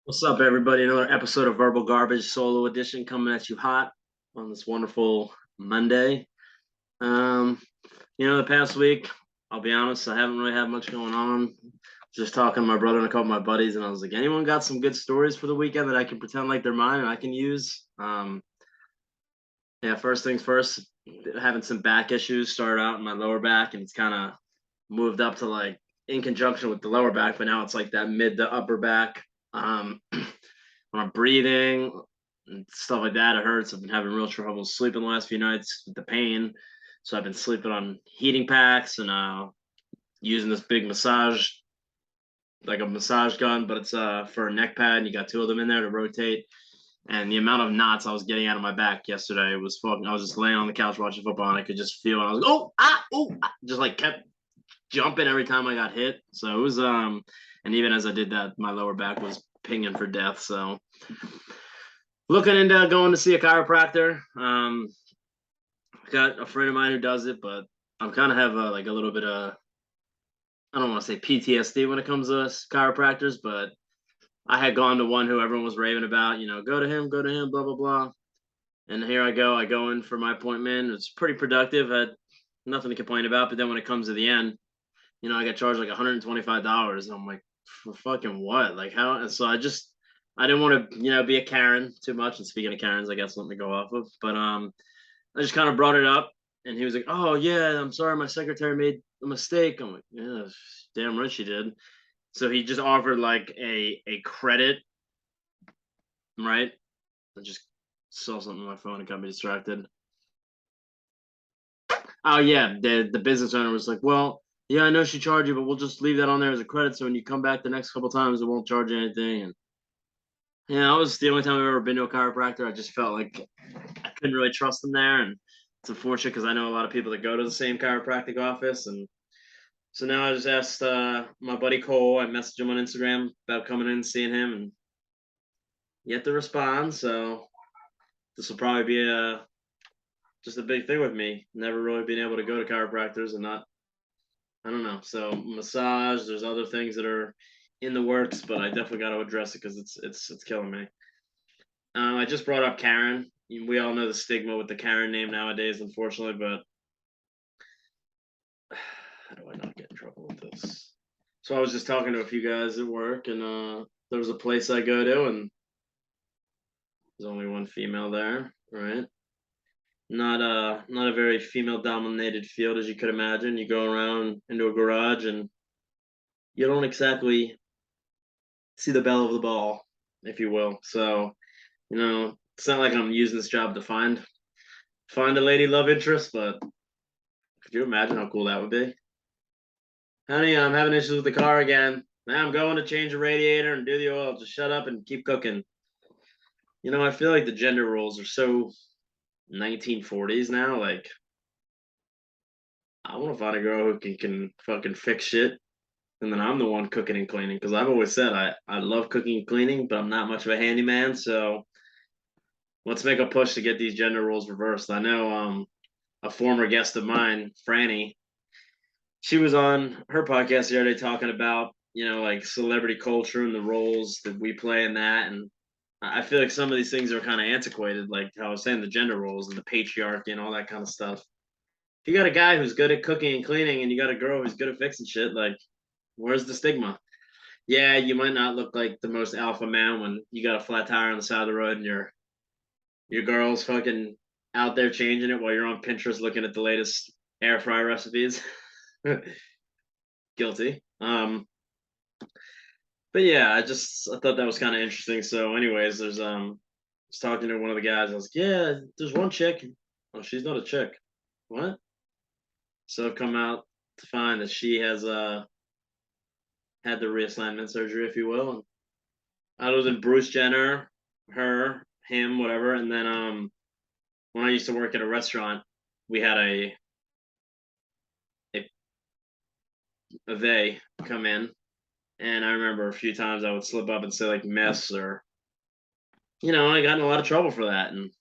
What's up, everybody? Another episode of Verbal Garbage Solo Edition coming at you hot on this wonderful Monday. Um, the past week, I'll be honest, I haven't really had much going on. Just talking to my brother and a couple of my buddies, and I was like, anyone got some good stories for the weekend that I can pretend like they're mine and I can use? Yeah, first things first, having some back issues started out in my lower back, and it's kind of moved up to like in conjunction with the lower back, but now it's like that mid to upper back. When I'm breathing and stuff like that, it hurts. I've been having real trouble sleeping the last few nights with the pain. So I've been sleeping on heating packs and using this big massage, like a massage gun, but it's for a neck pad. And you got two of them in there to rotate. And the amount of knots I was getting out of my back yesterday was fucking. I was just laying on the couch watching football, and I could just feel. And I was like, just like kept jumping every time I got hit. So it was and even as I did that, my lower back was pinging for death. So looking into going to see a chiropractor. Got a friend of mine who does it, but I'm kind of have like a little bit of, I don't want to say PTSD when it comes to chiropractors, but I had gone to one who everyone was raving about, go to him, blah, blah, blah. And here I go in for my appointment. It's pretty productive. I had nothing to complain about. But then when it comes to the end, I got charged like $125. And I'm like, for fucking what? Like how? And so I didn't want to, be a Karen too much. And speaking of Karens, I guess let me go off of. But I just kind of brought it up, and he was like, "Oh yeah, I'm sorry, my secretary made a mistake." I'm like, "Yeah, damn right she did." So he just offered like a credit, right? I just saw something on my phone and got me distracted. Oh yeah, the business owner was like, "Well, yeah, I know she charged you, but we'll just leave that on there as a credit. So when you come back the next couple times, it won't charge you anything." And yeah, that was the only time I've ever been to a chiropractor. I just felt like I couldn't really trust them there, and it's unfortunate because I know a lot of people that go to the same chiropractic office, and so now I just asked my buddy Cole. I messaged him on Instagram about coming in and seeing him, and yet to respond. So this will probably be just a big thing with me. Never really being able to go to chiropractors and not, I don't know. So massage. There's other things that are in the works, but I definitely got to address it because it's killing me. I just brought up Karen. We all know the stigma with the Karen name nowadays, unfortunately, but how do I not get in trouble with this? So I was just talking to a few guys at work, and there was a place I go to, and there's only one female there, right? Not a very female dominated field as you could imagine. You go around into a garage and you don't exactly see the belle of the ball, if you will. So, it's not like I'm using this job to find a lady love interest, but could you imagine how cool that would be? Honey, I'm having issues with the car again. Now I'm going to change the radiator and do the oil. Just shut up and keep cooking. I feel like the gender roles are so 1940s now. Like, I want to find a girl who can fucking fix shit, and then I'm the one cooking and cleaning. Because I've always said I love cooking and cleaning, but I'm not much of a handyman. So let's make a push to get these gender roles reversed. I know a former guest of mine, Franny, she was on her podcast the other day talking about like celebrity culture and the roles that we play in that, and I feel like some of these things are kind of antiquated, like how I was saying, the gender roles and the patriarchy and all that kind of stuff. If you got a guy who's good at cooking and cleaning and you got a girl who's good at fixing shit, like where's the stigma? Yeah, you might not look like the most alpha man when you got a flat tire on the side of the road and your girl's fucking out there changing it while you're on Pinterest looking at the latest air fry recipes. Guilty. But yeah, I thought that was kind of interesting. So, anyways, there's I was talking to one of the guys. I was like, yeah, there's one chick. Oh, she's not a chick. What? So I've come out to find that she has had the reassignment surgery, if you will. And other than Bruce Jenner, her, him, whatever, and then when I used to work at a restaurant, we had a, a they come in, and I remember a few times I would slip up and say like miss or I got in a lot of trouble for that. And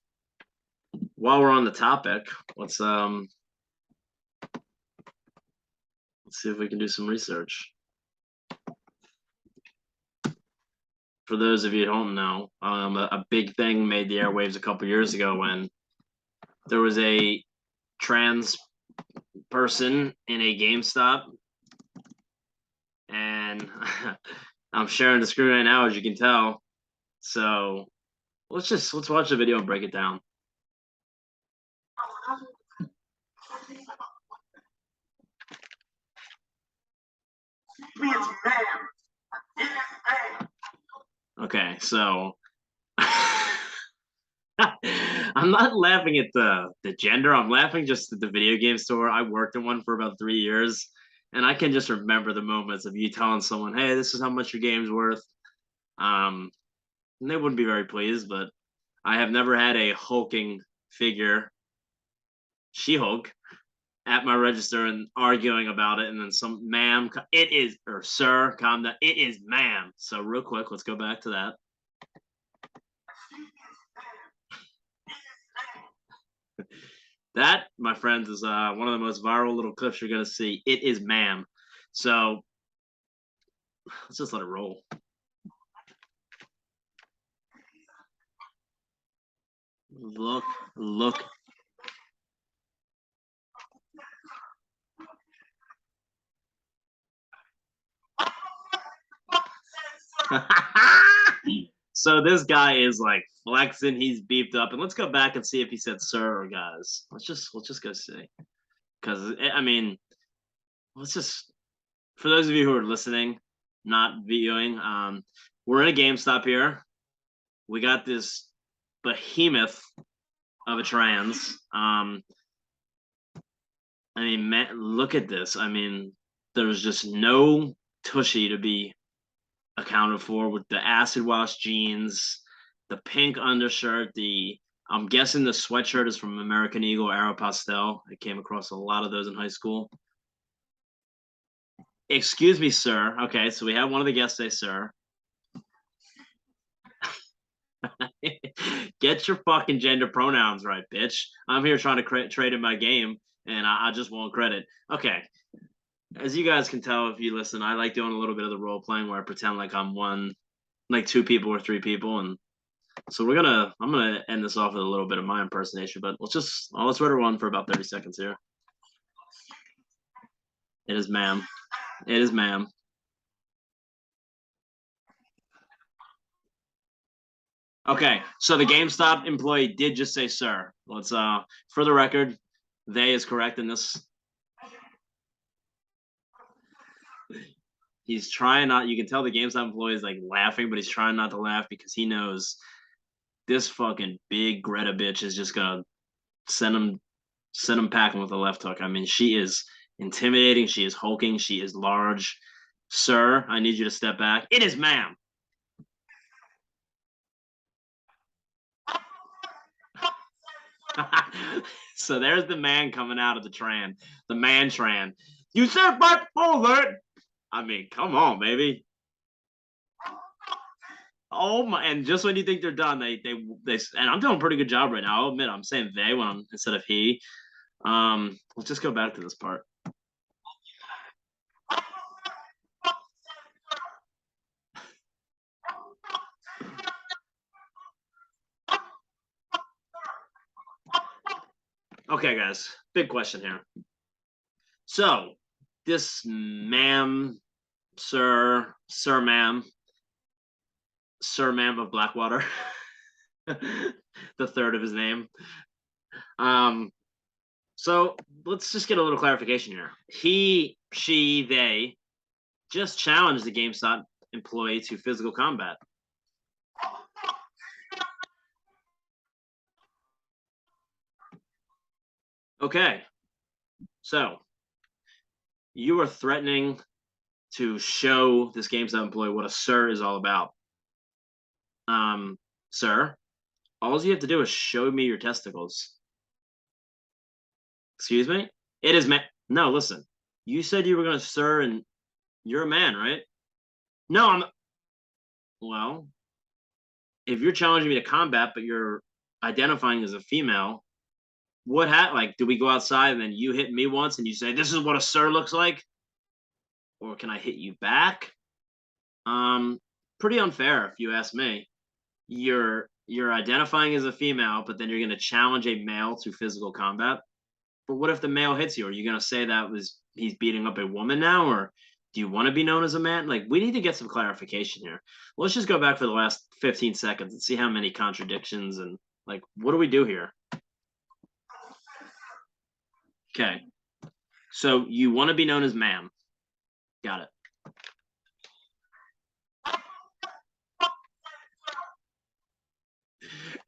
while we're on the topic, let's see if we can do some research. for those of you who don't know, a big thing made the airwaves a couple years ago when there was a trans person in a GameStop, and I'm sharing the screen right now, as you can tell. So let's watch the video and break it down. Okay, so I'm not laughing at the gender. I'm laughing just at the video game store. I worked in one for about 3 years, and I can just remember the moments of you telling someone, "Hey, this is how much your game's worth." And they wouldn't be very pleased, but I have never had a hulking figure, She-Hulk, at my register and arguing about it, and then some ma'am, it is, or sir, calm down. It is ma'am. So real quick, let's go back to that. That, my friends, is one of the most viral little clips you're gonna see. It is ma'am. So let's just let it roll. Look. So this guy is like flexing. He's beefed up, and let's go back and see if he said sir or guys. Let's just go see, because I mean, let's just, for those of you who are listening, not viewing, we're in a GameStop here. We got this behemoth of a trans. I mean, man, look at this. I mean, there's just no tushy to be accounted for with the acid wash jeans, the pink undershirt, I'm guessing the sweatshirt is from American Eagle Aeropostale. I came across a lot of those in high school. Excuse me, sir. Okay, so we have one of the guests say, sir. Get your fucking gender pronouns right, bitch. I'm here trying to trade in my game, and I just won't credit. Okay. As you guys can tell if you listen, I like doing a little bit of the role playing where I pretend like I'm one, like two people or three people, and so I'm gonna end this off with a little bit of my impersonation, but let's let her run for about 30 seconds here. It is ma'am. It is ma'am. Okay, so the GameStop employee did just say sir. Let's for the record, they is correct in this. He's trying not, you can tell the GameStop employee is like laughing, but he's trying not to laugh because he knows this fucking big Greta bitch is just gonna send him packing with a left hook. I mean, she is intimidating, she is hulking, she is large. Sir, I need you to step back. It is ma'am. So there's the man coming out of the man Tran. You said my bullet. I mean, come on, baby. Oh my! And just when you think they're done, they and I'm doing a pretty good job right now. I'll admit, I'm saying they when I'm instead of he. Let's just go back to this part. Okay, guys, big question here. So, this ma'am, sir, ma'am, of Blackwater, the third of his name. So let's just get a little clarification here. He, she, they just challenged the GameStop employee to physical combat. Okay, so you are threatening to show this GameStop employee what a sir is all about. Sir, all you have to do is show me your testicles. Excuse me? It is man. No, listen. You said you were going to sir, and you're a man, right? No, I'm. Well, if you're challenging me to combat, but you're identifying as a female, like, do we go outside and then you hit me once and you say, this is what a sir looks like? Or can I hit you back? pretty unfair if you ask me. You're identifying as a female, but then you're going to challenge a male to physical combat. But what if the male hits you? Are you going to say that was he's beating up a woman now, or do you want to be known as a man? Like, we need to get some clarification here. Let's just go back for the last 15 seconds and see how many contradictions and like, what do we do here? Okay. So you want to be known as ma'am. Got it.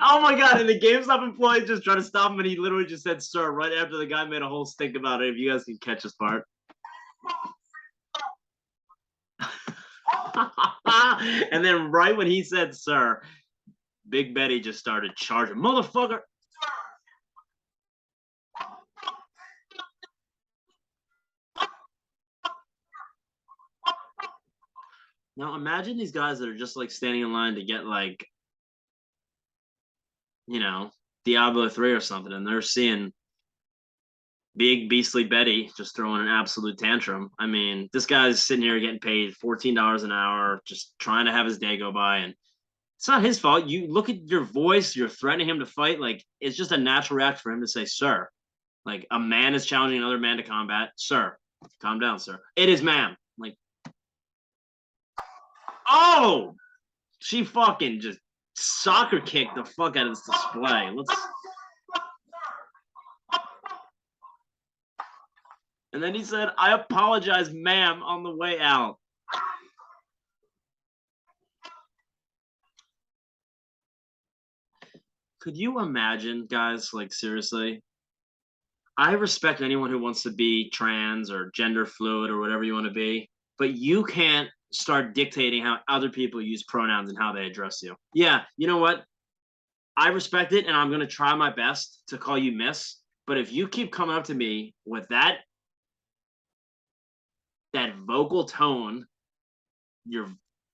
Oh my god, and the GameStop employee just tried to stop him and he literally just said sir right after the guy made a whole stink about it. If you guys can catch this part. And then right when he said sir, Big Betty just started charging. Motherfucker. Now imagine these guys that are just like standing in line to get like, you know, Diablo 3 or something, and they're seeing big beastly Betty just throwing an absolute tantrum. I mean, this guy's sitting here getting paid $14 an hour, just trying to have his day go by, and it's not his fault. You look at your voice, you're threatening him to fight. Like, it's just a natural reaction for him to say, sir. Like, a man is challenging another man to combat. Sir, calm down, sir. It is ma'am. Like, oh, she fucking just soccer kicked the fuck out of this display. Let's. And then he said, I apologize, ma'am, on the way out. Could you imagine, guys, like, seriously? I respect anyone who wants to be trans or gender fluid or whatever you want to be, but you can't start dictating how other people use pronouns and how they address you. Yeah, you know what? I respect it, and I'm going to try my best to call you miss, but if you keep coming up to me with that vocal tone,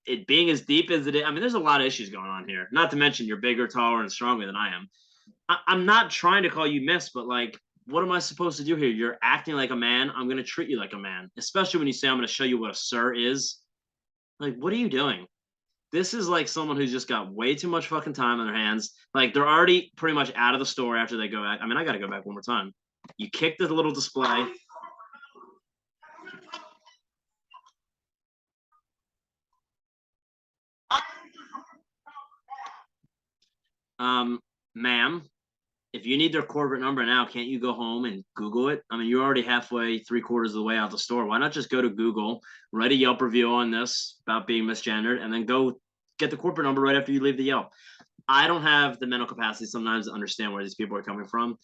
it being as deep as it is. I mean, there's a lot of issues going on here. Not to mention you're bigger, taller, and stronger than I am. I'm not trying to call you miss, but like, what am I supposed to do here? You're acting like a man. I'm going to treat you like a man, especially when you say I'm going to show you what a sir is. Like, what are you doing? This is like someone who's just got way too much fucking time on their hands. Like, they're already pretty much out of the store after they go back. I mean, I got to go back one more time. You kick the little display. Ma'am, if you need their corporate number now, can't you go home and Google it? I mean, you're already halfway, 3/4 of the way out the store. Why not just go to Google, write a Yelp review on this about being misgendered, and then go get the corporate number right after you leave the Yelp? I don't have the mental capacity sometimes to understand where these people are coming from.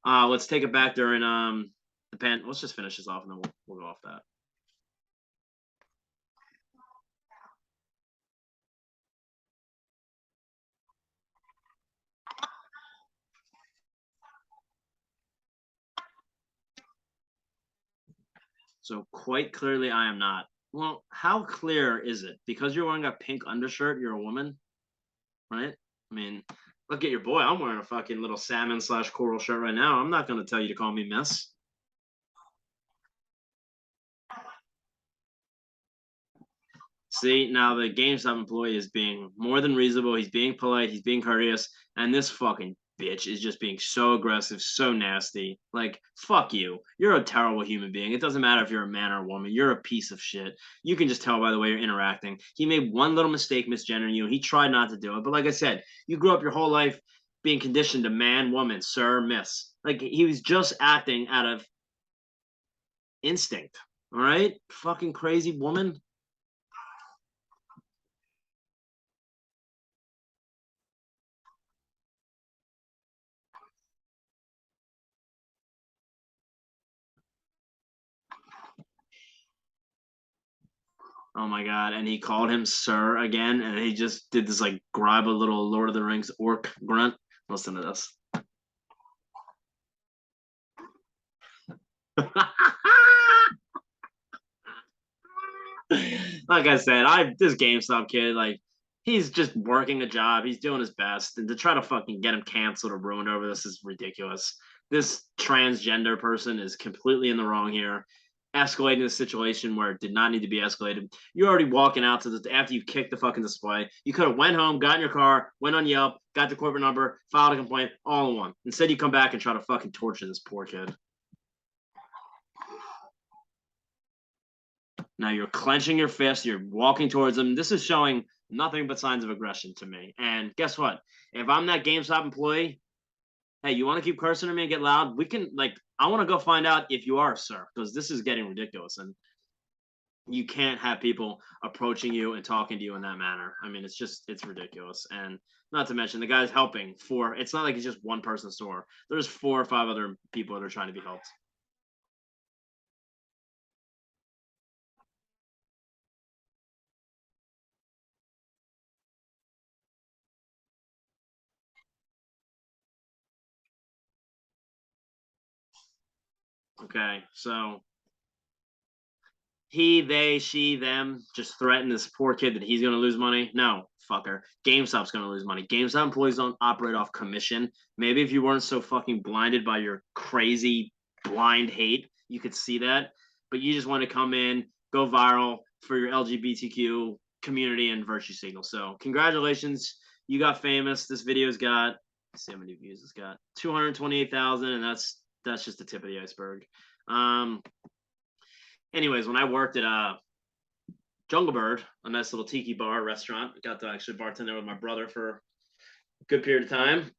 Let's take it back during the pan. Let's just finish this off and then we'll go off that. So quite clearly, I am not. Well, how clear is it? Because you're wearing a pink undershirt, you're a woman, right? I mean, look at your boy. I'm wearing a fucking little salmon/coral shirt right now. I'm not going to tell you to call me miss. See, now the GameStop employee is being more than reasonable. He's being polite. He's being courteous. And this fucking bitch is just being so aggressive, so nasty. Like, fuck you. You're a terrible human being. It doesn't matter if you're a man or a woman. You're a piece of shit. You can just tell by the way you're interacting. He made one little mistake misgendering you. He tried not to do it. But like I said, you grew up your whole life being conditioned to man, woman, sir, miss. Like, he was just acting out of instinct. All right? Fucking crazy woman. Oh my god! And he called him Sir again, and he just did this like grab a little Lord of the Rings orc grunt. Listen to this. Like I said, this GameStop kid, like, he's just working a job. He's doing his best, and to try to fucking get him canceled or ruined over this is ridiculous. This transgender person is completely in the wrong here. escalating the situation where it did not need to be escalated. You're already walking out to the after you kicked the fucking display. You could have went home, got in your car, went on Yelp, got the corporate number, filed a complaint, all in one. Instead, you come back and try to fucking torture this poor kid. Now you're clenching your fist, you're walking towards him. This is showing nothing but signs of aggression to me. And guess what? If I'm that GameStop employee, hey, you want to keep cursing at me and get loud? We can, like, I want to go find out if you are, sir, because this is getting ridiculous. And you can't have people approaching you and talking to you in that manner. I mean, it's ridiculous. And not to mention the guy's helping for, it's not like it's just one person's store. There's 4 or 5 other people that are trying to be helped. Okay, so he, they, she, them just threaten this poor kid that he's going to lose money. No, fucker. GameStop's going to lose money. GameStop employees don't operate off commission. Maybe if you weren't so fucking blinded by your crazy blind hate, you could see that. But you just want to come in, go viral for your LGBTQ community and virtue signal. So congratulations. You got famous. This video's got, let's see how many views it's got. 228,000, and that's just the tip of the iceberg. Anyways, when I worked at Jungle Bird, a nice little tiki bar restaurant, got to actually bartend there with my brother for a good period of time.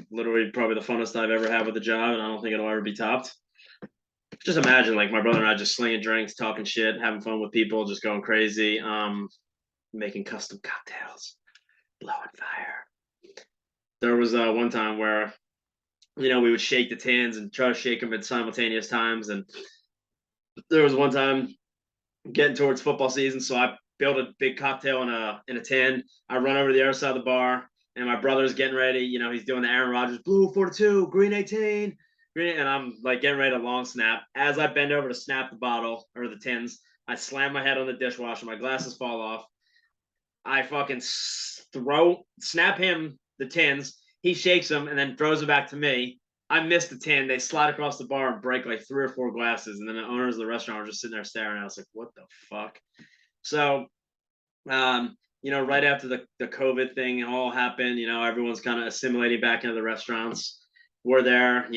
Literally, probably the funnest I've ever had with the job, and I don't think it'll ever be topped. Just imagine, like, my brother and I just slinging drinks, talking shit, having fun with people, just going crazy, making custom cocktails, blowing fire. There was one time where, we would shake the tins and try to shake them at simultaneous times, and there was one time getting towards football season, so I built a big cocktail in a tin. I run over to the other side of the bar, and my brother's getting ready. He's doing the Aaron Rodgers blue 42, green 18, green, and I'm like getting ready to long snap. As I bend over to snap the bottle or the tins, I slam my head on the dishwasher. My glasses fall off. I fucking snap him the tins. He shakes them and then throws it back to me. I missed the tin. They slide across the bar and break like 3 or 4 glasses. And then the owners of the restaurant were just sitting there staring. I was like, what the fuck? So, right after the COVID thing all happened, everyone's kind of assimilating back into the restaurants. We're there,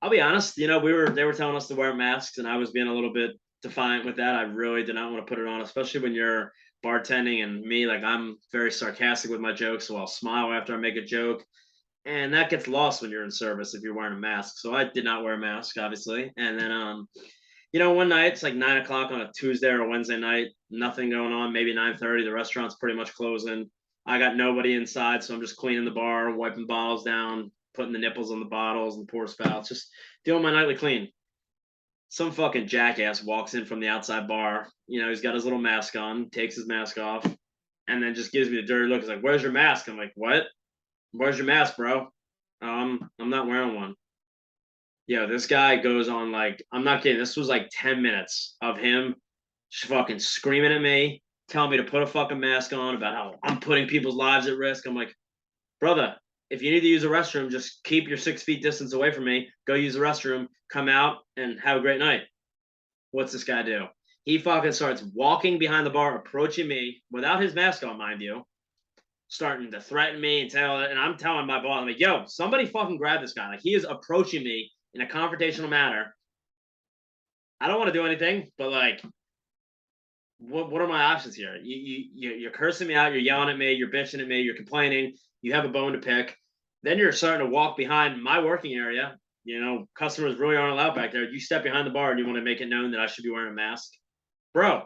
I'll be honest, they were telling us to wear masks, and I was being a little bit defiant with that. I really did not want to put it on, especially when you're bartending, and me, like, I'm very sarcastic with my jokes, so I'll smile after I make a joke. And that gets lost when you're in service if you're wearing a mask. So I did not wear a mask, obviously. And then, one night, it's like 9 o'clock on a Tuesday or a Wednesday night, nothing going on, maybe 9:30. The restaurant's pretty much closing. I got nobody inside, so I'm just cleaning the bar, wiping bottles down, putting the nipples on the bottles and pour spouts, just doing my nightly clean. Some fucking jackass walks in from the outside bar. He's got his little mask on, takes his mask off, and then just gives me the dirty look. He's like, "Where's your mask?" I'm like, "What? Where's your mask, bro?" I'm not wearing one. Yeah, this guy goes on, like, I'm not kidding. This was like 10 minutes of him fucking screaming at me, telling me to put a fucking mask on, about how I'm putting people's lives at risk. I'm like, brother, if you need to use a restroom, just keep your 6 feet distance away from me. Go use the restroom, come out, and have a great night. What's this guy do? He fucking starts walking behind the bar, approaching me without his mask on, mind you, starting to threaten me and I'm telling my boss, I'm like, yo, somebody fucking grab this guy. Like, he is approaching me in a confrontational manner. I don't want to do anything, but, like, what are my options here? You're cursing me out, you're yelling at me, you're bitching at me, you're complaining, you have a bone to pick. Then you're starting to walk behind my working area. Customers really aren't allowed back there. You step behind the bar and you want to make it known that I should be wearing a mask. Bro,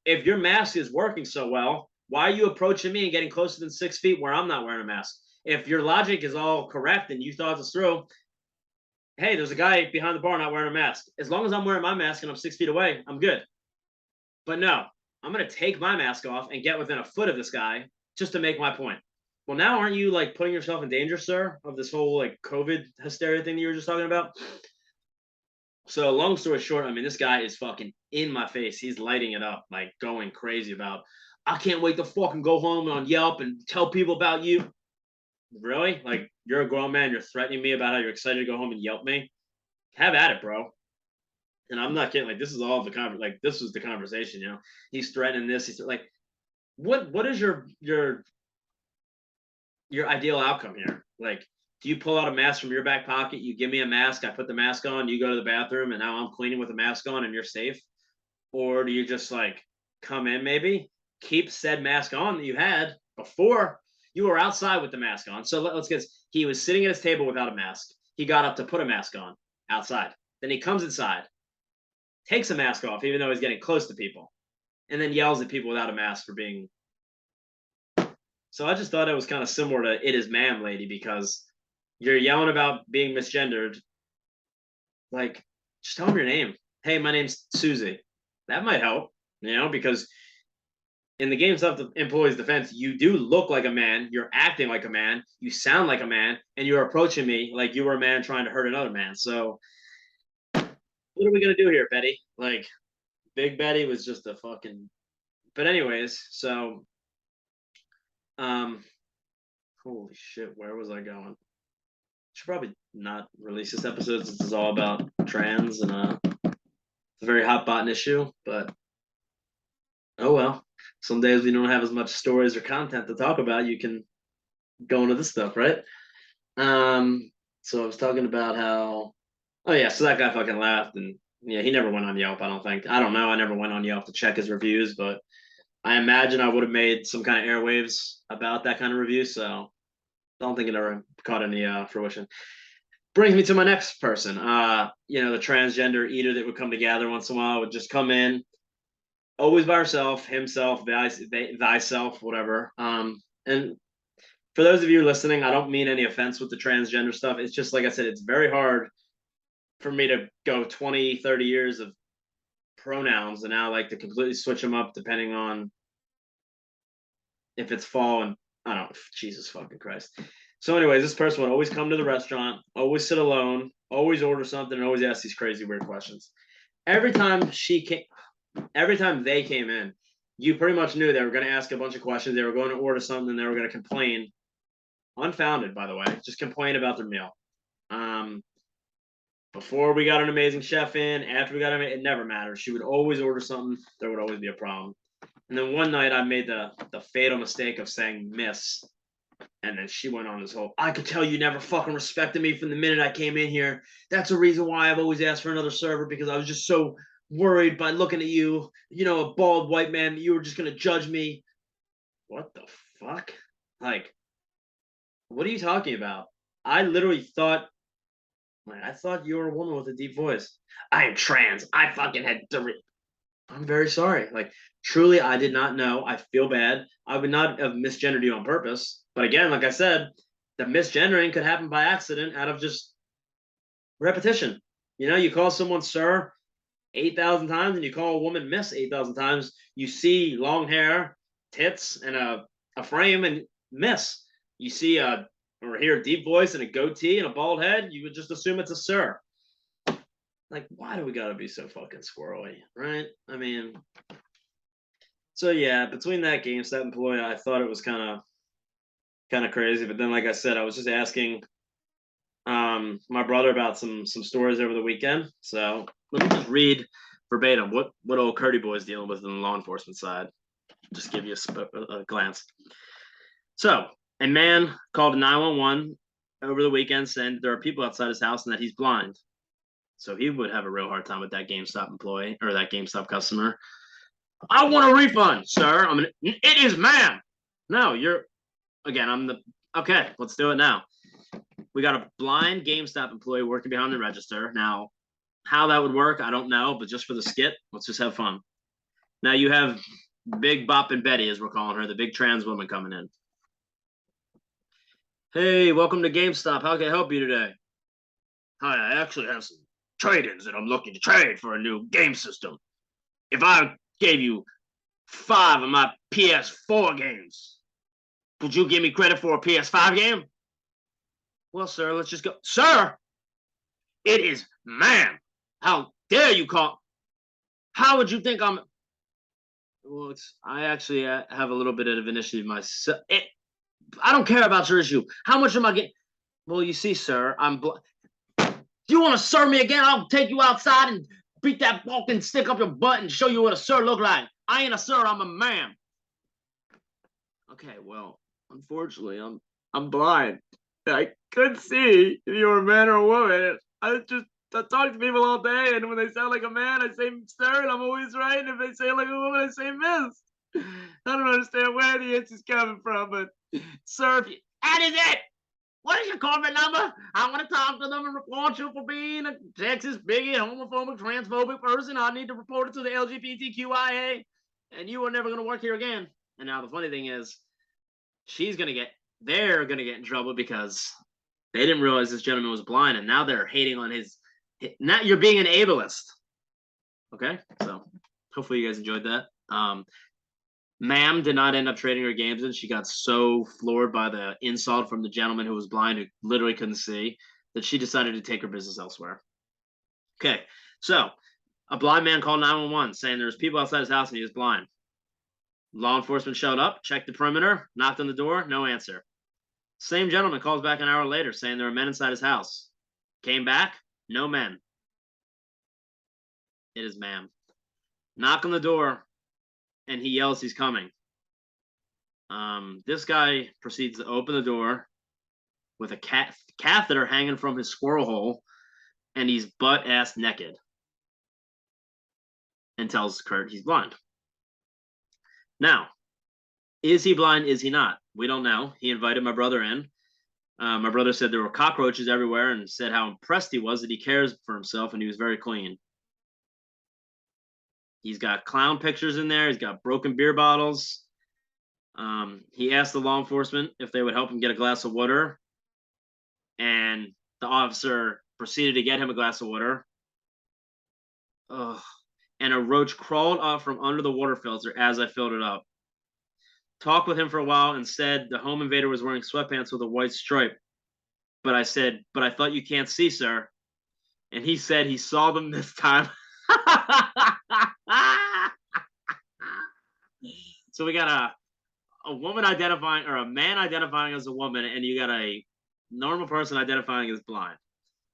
if your mask is working so well, why are you approaching me and getting closer than 6 feet where I'm not wearing a mask? If your logic is all correct and you thought this through, hey, there's a guy behind the bar not wearing a mask. As long as I'm wearing my mask and I'm 6 feet away, I'm good. But no, I'm going to take my mask off and get within a foot of this guy just to make my point. Well, now aren't you, like, putting yourself in danger, sir, of this whole, like, COVID hysteria thing that you were just talking about? So long story short, I mean, this guy is fucking in my face. He's lighting it up, like, going crazy about, I can't wait to fucking go home on Yelp and tell people about you. Really? Like, you're a grown man. You're threatening me about how you're excited to go home and Yelp me? have at it, bro. And I'm not kidding. Like, this is all the like, this was the conversation. He's threatening this. He's like, what is your ideal outcome here? Like, do you pull out a mask from your back pocket? You give me a mask. I put the mask on. You go to the bathroom, and now I'm cleaning with a mask on, and you're safe. Or do you just like come in, maybe keep said mask on that you had before you were outside with the mask on? So let's get this. He was sitting at his table without a mask. He got up to put a mask on outside. Then he comes inside, takes a mask off, even though he's getting close to people, and then yells at people without a mask for being. So I just thought it was kind of similar to "It Is Ma'am, Lady," because you're yelling about being misgendered. Like, just tell him your name. Hey, my name's Susie. That might help, because in the Gamestop employee's defense, you do look like a man, you're acting like a man, you sound like a man, and you're approaching me like you were a man trying to hurt another man. So, what are we gonna do here, Betty? Like, Big Betty was just a fucking. But anyways, so, um, holy shit, where was I going? Should probably not release this episode since it's all about trans and it's a very hot button issue. But oh well. Some days we don't have as much stories or content to talk about. You can go into this stuff, right? So I was talking about how, oh yeah, so that guy fucking laughed, and yeah, he never went on Yelp. I don't think. I don't know. I never went on Yelp to check his reviews, but I imagine I would have made some kind of airwaves about that kind of review. So I don't think it ever caught any fruition. Brings me to my next person. The transgender eater that would come to gather once in a while would just come in, always by herself, himself, thyself, whatever. And for those of you listening, I don't mean any offense with the transgender stuff. It's just, like I said, it's very hard for me to go 20, 30 years of pronouns and now like to completely switch them up depending on if it's fall and I don't know, Jesus fucking Christ. So anyways, this person would always come to the restaurant, always sit alone, always order something, and always ask these crazy weird questions. Every time they came in, you pretty much knew they were going to ask a bunch of questions. They were going to order something, and they were going to complain, unfounded, by the way, just complain about their meal. Before we got an amazing chef in, after we got it never mattered. She would always order something. There would always be a problem. And then one night I made the fatal mistake of saying miss. And then she went on this whole, I could tell you never fucking respected me from the minute I came in here. That's a reason why I've always asked for another server, because I was just so worried by looking at you, a bald white man, that you were just going to judge me. What the fuck? Like, what are you talking about? I literally thought, I thought you were a woman with a deep voice. I am trans. I fucking had I'm very sorry. Like, truly, I did not know. I feel bad. I would not have misgendered you on purpose. But again, like I said, the misgendering could happen by accident out of just repetition. You call someone sir 8,000 times and you call a woman miss 8,000 times. You see long hair, tits, and a frame and miss. You see or hear a deep voice and a goatee and a bald head, you would just assume it's a sir. Like, why do we gotta be so fucking squirrely, right? I mean, so yeah, between that Gamestop employee, I thought it was kind of crazy. But then, like I said, I was just asking my brother about some stories over the weekend. So let me just read verbatim what old Curdy boy is dealing with in the law enforcement side. Just give you a glance. So a man called 911 over the weekend saying there are people outside his house and that he's blind. So he would have a real hard time with that GameStop employee or that GameStop customer. I want a refund, sir. It is ma'am. No, okay, let's do it now. We got a blind GameStop employee working behind the register. Now, how that would work, I don't know, but just for the skit, let's just have fun. Now you have Big Bop and Betty, as we're calling her, the big trans woman coming in. Hey, welcome to GameStop. How can I help you today? Hi, I actually have some trade-ins that I'm looking to trade for a new game system. If I gave you 5 of my PS4 games, would you give me credit for a PS5 game? Well, sir, let's just go. Sir, it is ma'am. How dare you call? How would you think I'm? Well, I actually have a little bit of initiative myself. I don't care about your issue. How much am I getting? Well, you see, sir, you want to serve me again, I'll take you outside and beat that walking stick up your butt and show you what a sir look like. I ain't a sir, I'm a man. Okay, well, unfortunately, I'm blind. I couldn't see if you were a man or a woman. I talk to people all day, and when they sound like a man, I say sir, and I'm always right. And if they say like a woman, I say miss. I don't understand where the answer's coming from, but sir, if you, that is it. What is your corporate number? I want to talk to them and report you for being a sexist, bigot, homophobic, transphobic person. I need to report it to the LGBTQIA, and you are never going to work here again. And now the funny thing is, they're going to get in trouble because they didn't realize this gentleman was blind, and now they're hating on his. Now you're being an ableist. Okay, so hopefully you guys enjoyed that. Ma'am did not end up trading her games in. She got so floored by the insult from the gentleman who was blind, who literally couldn't see, that she decided to take her business elsewhere. Okay, so a blind man called 911 saying there was people outside his house and he was blind. Law enforcement showed up, checked the perimeter, knocked on the door, no answer. Same gentleman calls back an hour later saying there were men inside his house. Came back, no men. It is ma'am. Knock on the door, and he yells he's coming. This guy proceeds to open the door with a catheter hanging from his squirrel hole, and he's butt-ass naked, and tells Kurt he's blind. Now, is he blind? Is he not? We don't know. He invited my brother in. My brother said there were cockroaches everywhere and said how impressed he was that he cares for himself and he was very clean. He's got clown pictures in there. He's got broken beer bottles. He asked the law enforcement if they would help him get a glass of water, and the officer proceeded to get him a glass of water. Ugh. And a roach crawled up from under the water filter as I filled it up. Talked with him for a while and said the home invader was wearing sweatpants with a white stripe. But I said, but I thought you can't see, sir. And he said he saw them this time. So we got a woman identifying, or a man identifying as a woman, and you got a normal person identifying as blind.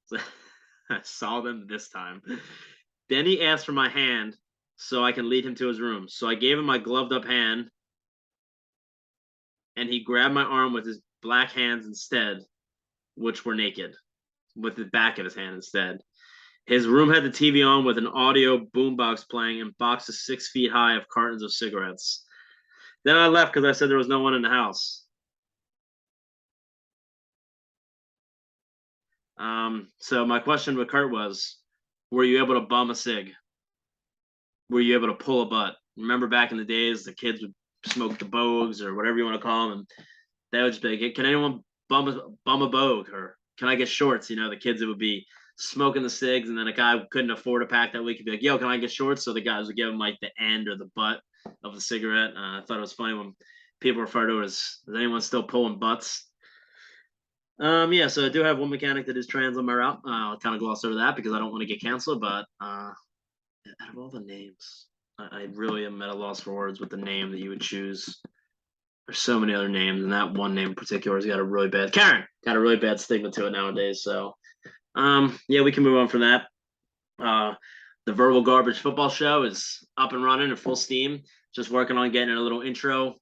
So I saw them this time. Then he asked for my hand so I can lead him to his room. So I gave him my gloved up hand, and he grabbed my arm with his black hands instead, which were naked, with the back of his hand instead. His room had the TV on with an audio boombox playing and boxes 6 feet high of cartons of cigarettes. Then I left because I said there was no one in the house. So my question with Kurt was, were you able to bum a cig? Were you able to pull a butt? Remember back in the days, the kids would smoke the bogues or whatever you want to call them, and they would just be like, can anyone bum a bogue? Or can I get shorts? You know, the kids that would be smoking the cigs, and then a guy couldn't afford a pack that week could be like, yo, can I get shorts? So the guys would give him like the end or the butt of the cigarette. I thought it was funny when people refer to it as, is anyone still pulling butts? Yeah, so I do have one mechanic that is trans on my route. I'll kind of gloss over that because I don't want to get canceled, but out of all the names, I really am at a loss for words with the name that you would choose. There's so many other names, and that one name in particular has got a really bad Karen got a really bad stigma to it nowadays. So yeah, we can move on from that. The Verbal Garbage Football Show is up and running in full steam. Just working on getting a little intro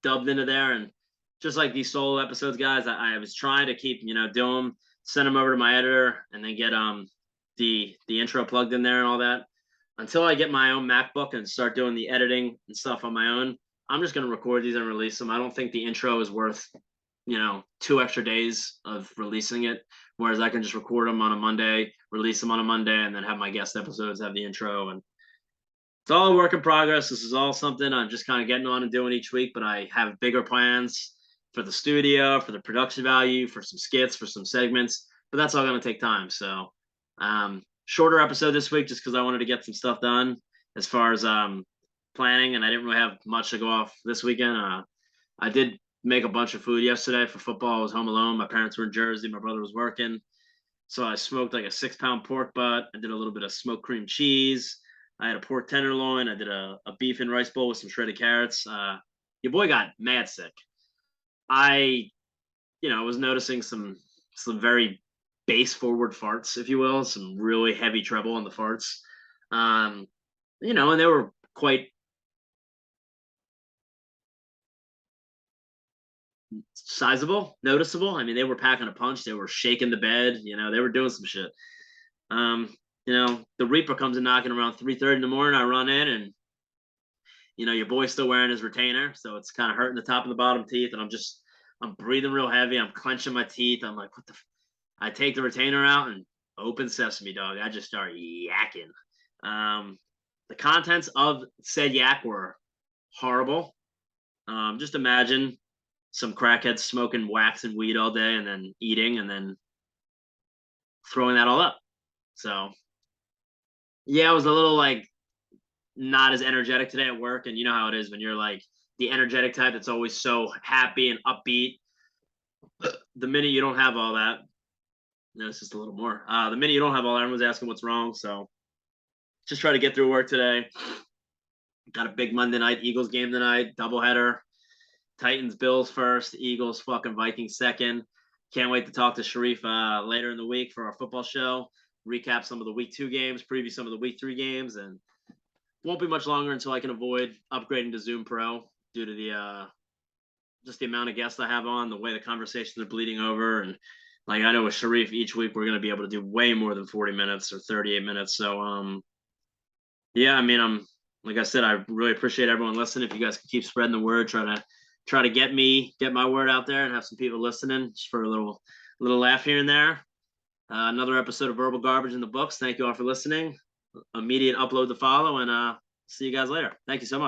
dubbed into there, and just like these solo episodes, guys, I was trying to keep, do them, send them over to my editor, and then get the intro plugged in there and all that. Until I get my own MacBook and start doing the editing and stuff on my own, I'm just gonna record these and release them. I don't think the intro is worth, 2 extra days of releasing it. Whereas I can just record them on a Monday, release them on a Monday, and then have my guest episodes have the intro. And it's all a work in progress. This is all something I'm just kind of getting on and doing each week, but I have bigger plans for the studio, for the production value, for some skits, for some segments, but that's all going to take time. So shorter episode this week just because I wanted to get some stuff done as far as planning, and I didn't really have much to go off this weekend. I did make a bunch of food yesterday for football. I was home alone. My parents were in Jersey. My brother was working. So I smoked like a 6-pound pork butt. I did a little bit of smoked cream cheese. I had a pork tenderloin. I did a beef and rice bowl with some shredded carrots. Your boy got mad sick. I was noticing some very bass forward farts, if you will, some really heavy treble on the farts. Um, and they were quite sizable, noticeable. I mean, they were packing a punch. They were shaking the bed. They were doing some shit. Um, the Reaper comes in knocking around 3:30 in the morning. I run in and your boy's still wearing his retainer, so it's kind of hurting the top and the bottom teeth, and I'm breathing real heavy. I'm clenching my teeth. I'm like, what the? I take the retainer out and open sesame, dog. I just start yakking. The contents of said yak were horrible. Just imagine some crackheads smoking wax and weed all day and then eating and then throwing that all up. So yeah, I was a little like not as energetic today at work. And you know how it is when you're like the energetic type that's always so happy and upbeat. The minute you don't have all that, it's just a little more. The minute you don't have all that, everyone's asking what's wrong. So just try to get through work today. Got a big Monday night Eagles game tonight, doubleheader. Titans Bills first, Eagles fucking Vikings second. Can't wait to talk to Sharif later in the week for our football show. Recap some of the week 2 games, preview some of the week 3 games, and won't be much longer until I can avoid upgrading to Zoom Pro due to the just the amount of guests I have on, the way the conversations are bleeding over, and like I know with Sharif each week we're going to be able to do way more than 40 minutes or 38 minutes. So yeah, I mean like I said, I really appreciate everyone listening. If you guys can keep spreading the word, try to get my word out there and have some people listening just for a little laugh here and there. Another episode of Verbal Garbage in the books. Thank you all for listening. Immediate upload to follow, and see you guys later. Thank you so much.